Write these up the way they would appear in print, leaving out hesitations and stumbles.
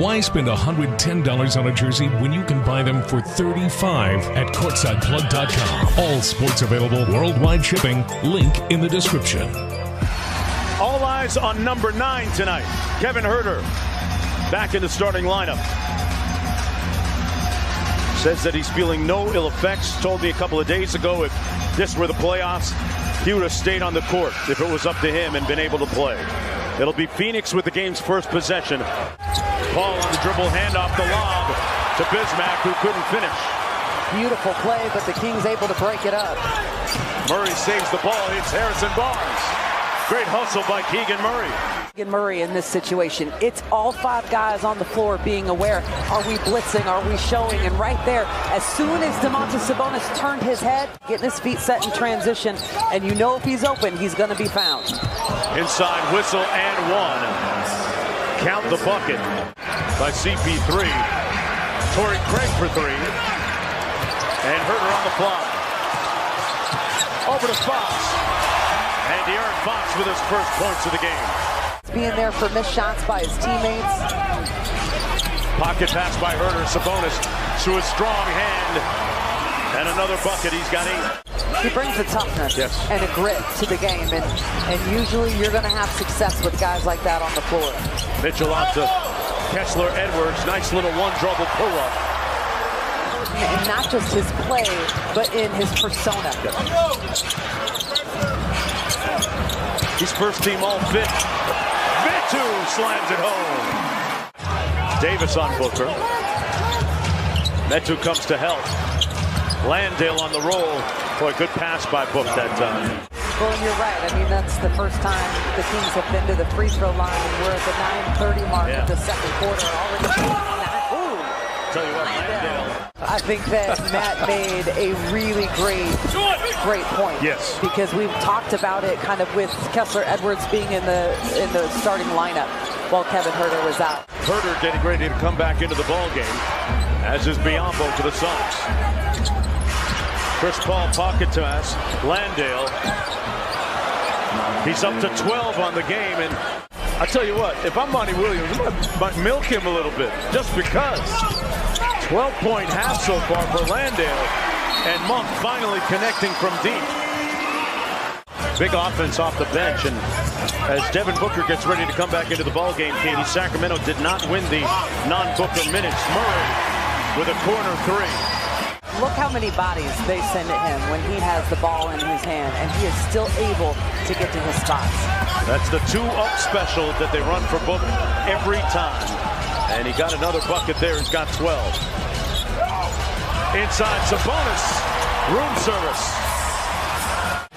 Why spend $110 on a jersey when you can buy them for $35 at courtsideplug.com? All sports available, worldwide shipping. Link in the description. All eyes on number 9 tonight. Kevin Huerter back in the starting lineup. Says that he's feeling no ill effects. Told me a couple of days ago if this were the playoffs, he would have stayed on the court if it was up to him and been able to play. It'll be Phoenix with the game's first possession. Paul on the dribble, hand off the lob to Bismack, who couldn't finish. Beautiful play, but the Kings able to break it up. Murray saves the ball, hits Harrison Barnes. Great hustle by Keegan Murray. Keegan Murray in this situation, it's all 5 guys on the floor being aware. Are we blitzing? Are we showing? And right there, as soon as Domantas Sabonis turned his head, getting his feet set in transition, and you know if he's open, he's going to be found. Inside whistle and 1. Count the bucket by CP3. Torrey Craig for 3. And Huerter on the fly. Over to Fox. And De'Aaron Fox with his first points of the game. Being there for missed shots by his teammates. Pocket pass by Huerter. Sabonis through a strong hand. And another bucket. He's got 8. He brings a toughness and a grit to the game. And usually you're going to have success with guys like that on the floor. Mitchell off to Kessler Edwards. Nice little one-dribble pull-up. And not just his play, but in his persona. He's first team all fit. Vitu slams it home. Davis on Booker. Metu comes to help. Landale on the roll. Boy, good pass by Book that time. Well, and you're right. I mean, that's the first time the Kings have been to the free throw line. And we're at the 9:30 mark of the second quarter. Already. Tell you what, Landale. I think that Matt made a really great point. Yes. Because we've talked about it kind of with Kessler Edwards being in the starting lineup while Kevin Huerter was out. Huerter getting ready to come back into the ball game, as is Biyombo to the Suns. Chris Paul pocket pass. Landale. He's up to 12 on the game, and I tell you what, if I'm Monty Williams, I might milk him a little bit, just because. 12-point half so far for Landale, and Monk finally connecting from deep. Big offense off the bench, and as Devin Booker gets ready to come back into the ballgame, Katie, Sacramento did not win the non-Booker minutes. Murray with a corner 3. Look how many bodies they send at him when he has the ball in his hand, and he is still able to get to his spots. That's the 2-up special that they run for Book every time. And he got another bucket there. He's got 12. Inside Sabonis, room service.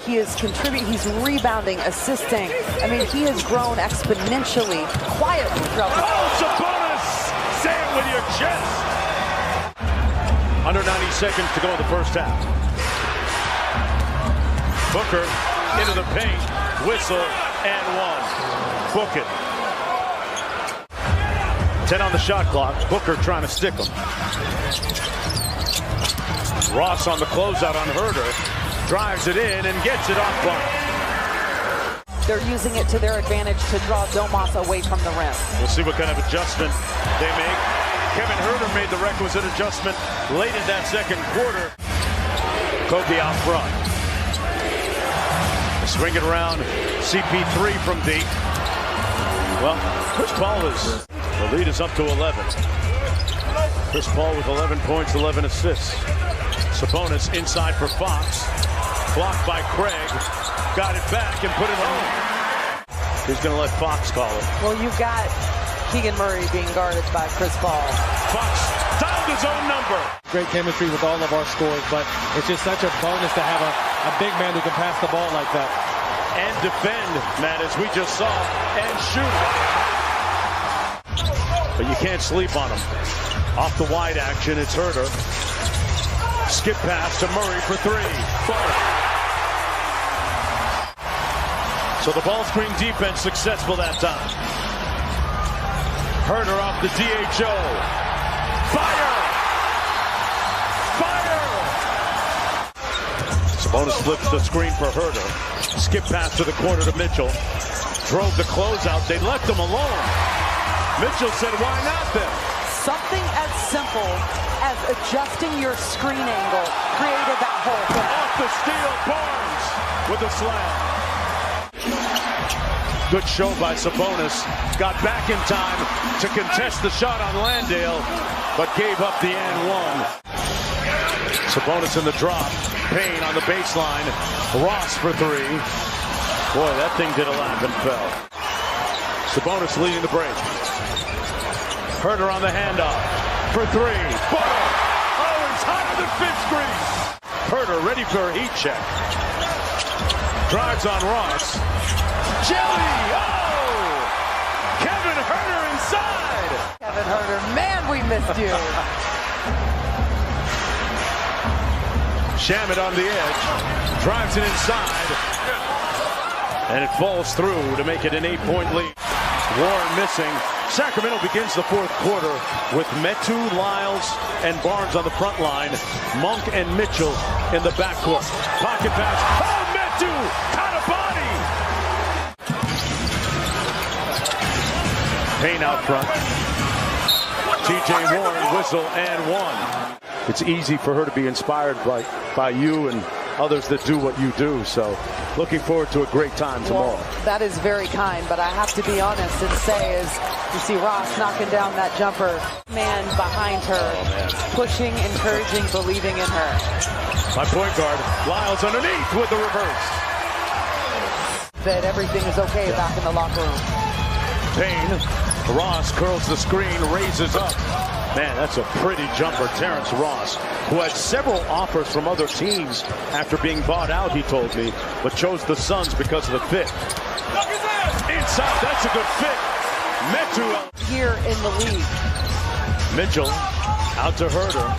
He is contributing, he's rebounding, assisting. I mean, he has grown exponentially, quietly throughout the Sabonis! Say it with your chest! Under 90 seconds to go in the first half. Booker into the paint, whistle, and 1. Book it. 10 on the shot clock. Booker trying to stick him. Ross on the closeout on Huerter. Drives it in and gets it off block. They're using it to their advantage to draw Domas away from the rim. We'll see what kind of adjustment they make. Kevin Huerter made the requisite adjustment late in that second quarter. Kobe out front. Swing it around. CP3 from deep. Well, Chris Paul is... The lead is up to 11. Chris Paul with 11 points, 11 assists. Sabonis inside for Fox. Blocked by Craig. Got it back and put it home. He's going to let Fox call it. Well, you've got Keegan Murray being guarded by Chris Paul. Fox dialed his own number. Great chemistry with all of our scores, but it's just such a bonus to have a big man who can pass the ball like that. And defend, Matt, as we just saw, and shoot. But you can't sleep on him. Off the wide action, it's Huerter. Skip pass to Murray for 3. So the ball screen defense successful that time. Huerter off the DHO. Fire! Fire! Sabonis flips the screen for Huerter. Skip pass to the corner to Mitchell. Drove the closeout. They left him alone. Mitchell said, why not then? Something as simple as adjusting your screen angle created that hole. Off the steal, Barnes with a slam. Good show by Sabonis. Got back in time to contest the shot on Landale, but gave up the and one. Sabonis in the drop. Payne on the baseline. Ross for three. Boy, that thing did a lap and fell. Sabonis leading the break. Herter on the handoff for three. Butter! Oh, he's hotter than fish grease. Herter ready for a heat check. Drives on Ross. Jelly! Oh! Kevin Herter inside! Kevin Herter, man, we missed you. Shamet on the edge. Drives it inside. And it falls through to make it an 8-point lead. Warren missing. Sacramento begins the fourth quarter with Metu, Lyles, and Barnes on the front line. Monk and Mitchell in the backcourt. Pocket pass. Oh, Metu! Caught a body! Payne out front. TJ Warren, whistle, and one. It's easy for her to be inspired by you and others that do what you do. So looking forward to a great time tomorrow. Well, that is very kind, but I have to be honest and say is you see Ross knocking down that jumper. Man behind her, pushing, encouraging, believing in her. My point guard, Lyles underneath with the reverse. That everything is okay back in the locker room. Payne, Ross curls the screen, raises up. Man, that's a pretty jumper. Terrence Ross, who had several offers from other teams after being bought out, he told me, but chose the Suns because of the fit. Inside, that's a good fit. Metu Here in the league. Mitchell out to Herter.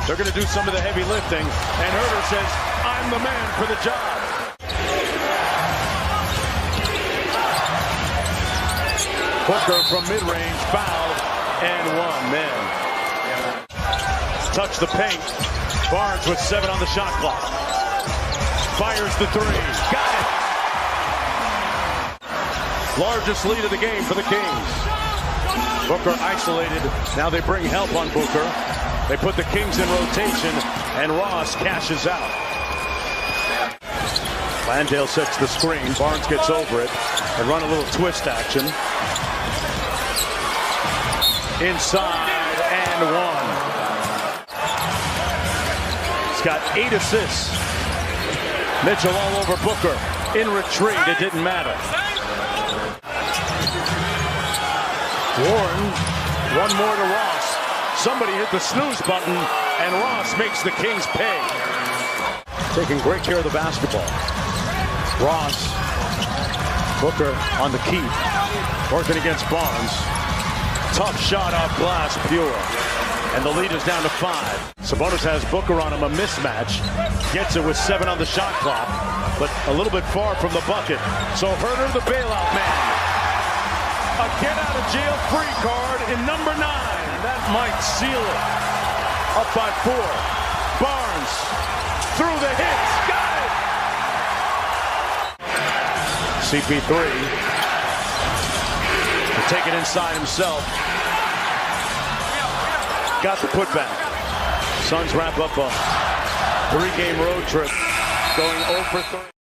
They're going to do some of the heavy lifting, and Herter says, I'm the man for the job. Booker from mid-range, fouled, and one. Man. Touch the paint. Barnes with 7 on the shot clock. Fires the three. Got it. Largest lead of the game for the Kings. Booker isolated. Now they bring help on Booker. They put the Kings in rotation, and Ross cashes out. Landale sets the screen. Barnes gets over it and run a little twist action. Inside and one. He's got 8 assists. Mitchell all over Booker. In retreat, it didn't matter. Warren, one more to Ross. Somebody hit the snooze button, and Ross makes the Kings pay. Taking great care of the basketball. Ross, Booker on the keep, working against Barnes. Tough shot off glass, pure. And the lead is down to 5. Sabonis has Booker on him, a mismatch. Gets it with 7 on the shot clock, but a little bit far from the bucket. So Herter, the bailout man. A get-out-of-jail-free card in number 9. That might seal it. Up by 4. Barnes through the hits. Got it! CP3. Take it inside himself. Got the putback. Suns wrap up a 3-game road trip, going 0 for 3.